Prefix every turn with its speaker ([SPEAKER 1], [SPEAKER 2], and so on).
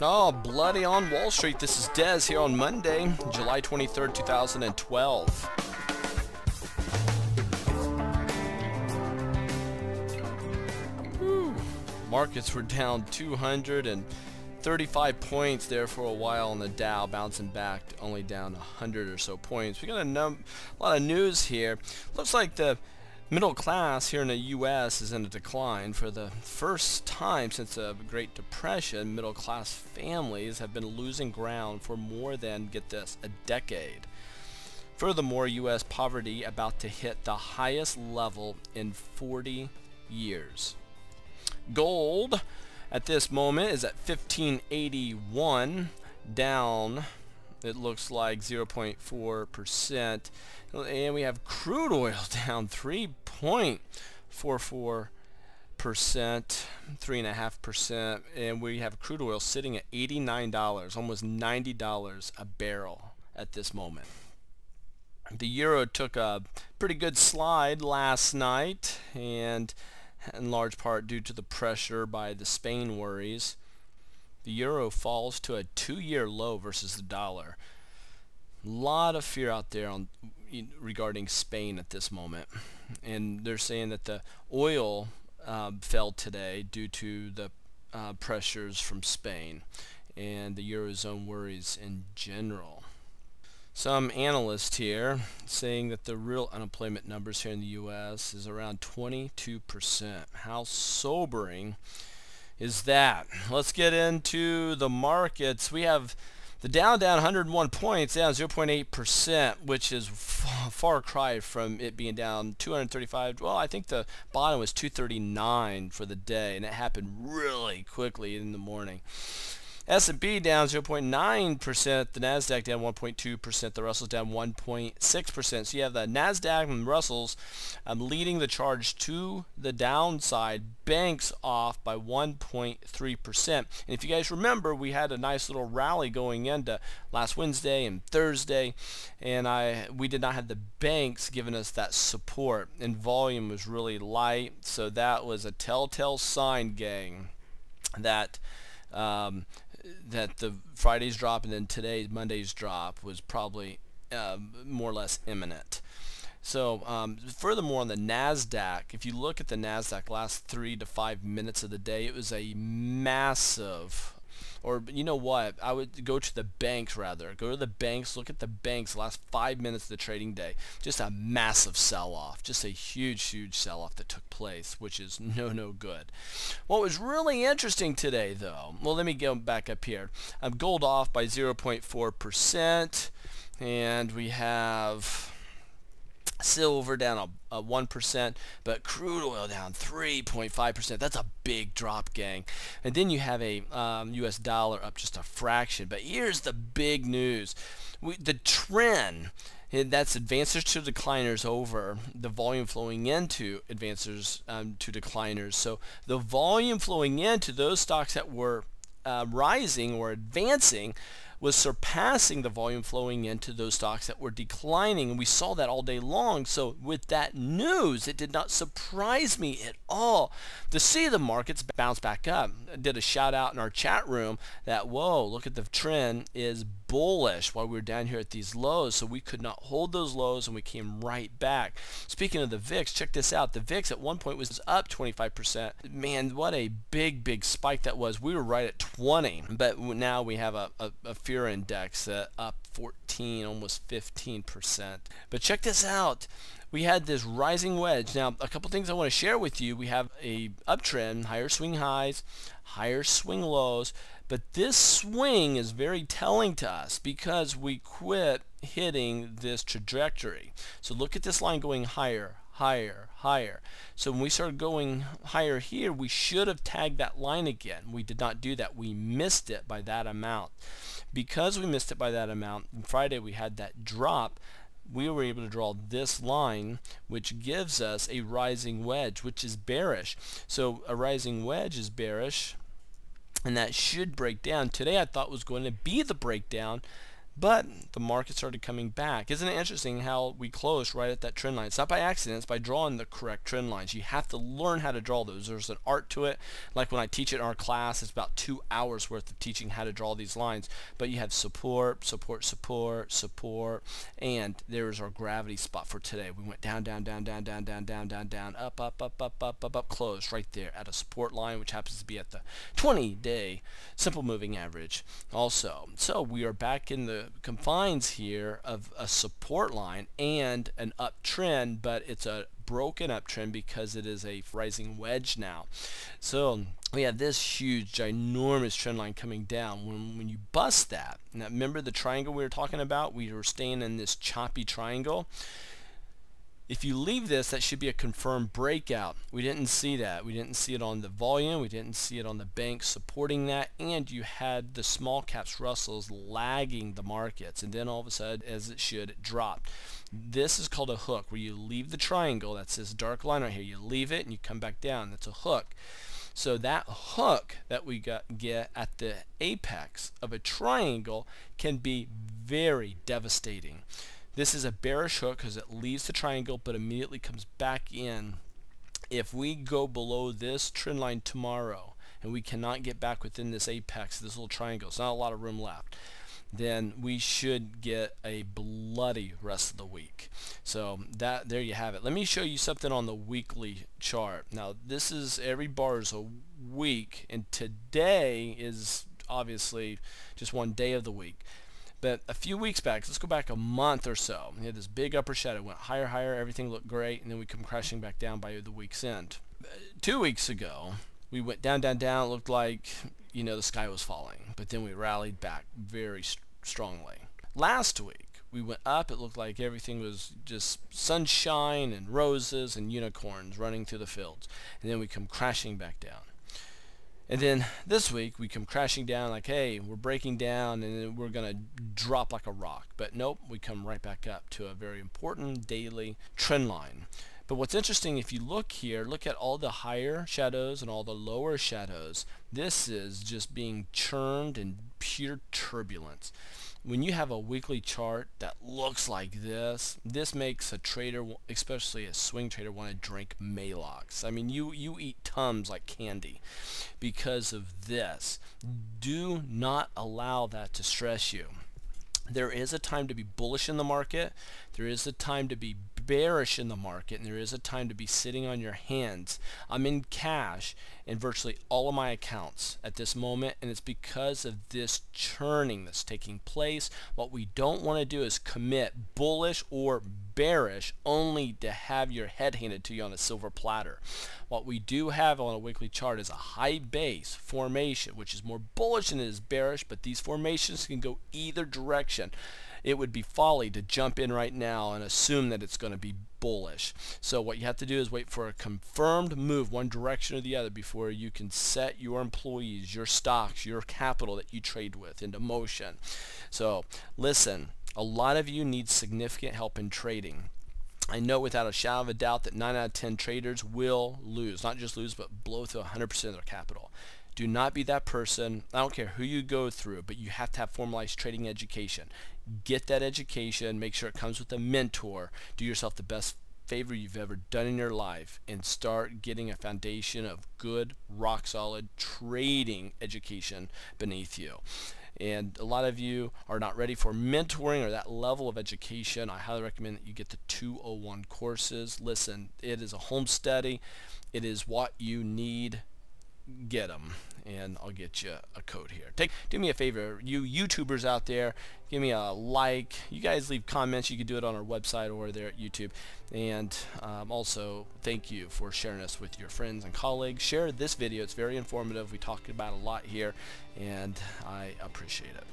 [SPEAKER 1] Oh, bloody on Wall Street. This is Dez here on Monday, July 23rd, 2012. Whew. Markets were down 235 points there for a while on the Dow, bouncing back only down 100 or so points. We got a lot of news here. Looks like the middle class here in the U.S. is in a decline. For the first time since the Great Depression, middle class families have been losing ground for more than, get this, a decade. Furthermore, U.S. poverty about to hit the highest level in 40 years. Gold at this moment is at 1581, down, it looks like 0.4%. And we have crude oil down 3.44%, 3.5%, and we have crude oil sitting at $89, almost $90 a barrel at this moment. The euro took a pretty good slide last night, and in large part due to the pressure by the Spain worries. The euro falls to a 2-year low versus the dollar. A lot of fear out there regarding Spain at this moment, and they're saying that the oil fell today due to the pressures from Spain and the eurozone worries in general. Some analysts here saying that the real unemployment numbers here in the U.S. is around 22%. How sobering is that? Let's get into the markets. We have the Dow down 101 points, down 0.8%, which is far cry from it being down 235. Well, I think the bottom was 239 for the day, and it happened really quickly in the morning. S&P down 0.9%, the Nasdaq down 1.2%, the Russell's down 1.6%. So you have the Nasdaq and Russell's leading the charge to the downside. Banks off by 1.3%. And if you guys remember, we had a nice little rally going into last Wednesday and Thursday, and we did not have the banks giving us that support, and volume was really light. So that was a telltale sign, gang, that the Friday's drop and then Monday's drop was probably more or less imminent. So furthermore, on the Nasdaq, if you look at the Nasdaq last 3 to 5 minutes of the day, it was a massive, or you know what, I would go to the banks rather. Go to the banks, look at the banks last 5 minutes of the trading day. Just a massive sell-off, just a huge sell-off that took place, which is no good. What was really interesting today, though, well, let me go back up here. Gold off by 0.4%, and we have silver down a 1%, but crude oil down 3.5%. That's a big drop, gang. And then you have a US dollar up just a fraction. But here's the big news. The trend, that's advancers to decliners over the volume flowing into advancers to decliners. So the volume flowing into those stocks that were rising or advancing was surpassing the volume flowing into those stocks that were declining, and we saw that all day long. So with that news, it did not surprise me at all to see the markets bounce back up. I did a shout out in our chat room that, whoa, look at the trend is bullish while we were down here at these lows, so we could not hold those lows and we came right back. Speaking of the VIX, check this out. The VIX at one point was up 25%. Man, what a big spike that was. We were right at 20, but now we have a fear index up 14, almost 15%. But check this out. We had this rising wedge. Now, a couple things I want to share with you. We have a uptrend, higher swing highs, higher swing lows, but this swing is very telling to us because we quit hitting this trajectory. So look at this line going higher, higher. So when we started going higher here, we should have tagged that line again. We did not do that. We missed it by that amount. Because we missed it by that amount, on Friday we had that drop. We were able to draw this line, which gives us a rising wedge, which is bearish. So a rising wedge is bearish, and that should break down. Today I thought was going to be the breakdown, but the market started coming back. Isn't it interesting how we closed right at that trend line? It's not by accident, it's by drawing the correct trend lines. You have to learn how to draw those. There's an art to it. Like when I teach it in our class, it's about 2 hours worth of teaching how to draw these lines. But you have support, support, support, support, and there's our gravity spot for today. We went down, down, down, down, down, down, down, down, down, up, up, up, up, up, up, up, closed right there at a support line, which happens to be at the 20-day simple moving average also. So we are back in the confines here of a support line and an uptrend, but it's a broken uptrend because it is a rising wedge now. So we have this huge ginormous trend line coming down. When you bust that, now remember the triangle we were talking about, we were staying in this choppy triangle. If you leave this, that should be a confirmed breakout. We didn't see that. We didn't see it on the volume. We didn't see it on the bank supporting that. And you had the small caps Russells lagging the markets. And then all of a sudden, as it should, it dropped. This is called a hook, where you leave the triangle. That's this dark line right here. You leave it and you come back down. That's a hook. So that hook that we get at the apex of a triangle can be very devastating. This is a bearish hook because it leaves the triangle but immediately comes back in. If we go below this trend line tomorrow and we cannot get back within this apex, this little triangle, it's not a lot of room left, then we should get a bloody rest of the week. So there you have it. Let me show you something on the weekly chart. Now this is, every bar is a week, and today is obviously just one day of the week. But a few weeks back, let's go back a month or so, we had this big upper shadow, went higher, higher, everything looked great, and then we come crashing back down by the week's end. 2 weeks ago, we went down, down, down. It looked like, you know, the sky was falling, but then we rallied back very strongly. Last week, we went up. It looked like everything was just sunshine and roses and unicorns running through the fields, and then we come crashing back down. And then this week we come crashing down like, hey, we're breaking down and then we're going to drop like a rock. But nope, we come right back up to a very important daily trend line. But what's interesting, if you look here, look at all the higher shadows and all the lower shadows. This is just being churned in pure turbulence. When you have a weekly chart that looks like this makes a trader, especially a swing trader, want to drink Maalox. I mean, you eat Tums like candy because of this. Do not allow that to stress you. There is a time to be bullish in the market. There is a time to be bearish in the market, and there is a time to be sitting on your hands. I'm in cash in virtually all of my accounts at this moment, and it's because of this churning that's taking place. What we don't want to do is commit bullish or bearish only to have your head handed to you on a silver platter. What we do have on a weekly chart is a high base formation, which is more bullish than it is bearish, but these formations can go either direction. It would be folly to jump in right now and assume that it's going to be bullish. So what you have to do is wait for a confirmed move one direction or the other before you can set your employees, your stocks, your capital that you trade with into motion. So listen, a lot of you need significant help in trading. I know without a shadow of a doubt that 9 out of 10 traders will lose, not just lose, but blow through 100% of their capital. Do not be that person. I don't care who you go through, but you have to have formalized trading education. Get that education. Make sure it comes with a mentor. Do yourself the best favor you've ever done in your life and start getting a foundation of good, rock solid trading education beneath you. And a lot of you are not ready for mentoring or that level of education. I highly recommend that you get the 201 courses. Listen, it is a home study. It is what you need. Get them, and I'll get you a code here. Do me a favor, you YouTubers out there, give me a like. You guys leave comments. You can do it on our website or there at YouTube. And also, thank you for sharing us with your friends and colleagues. Share this video. It's very informative. We talked about a lot here, and I appreciate it.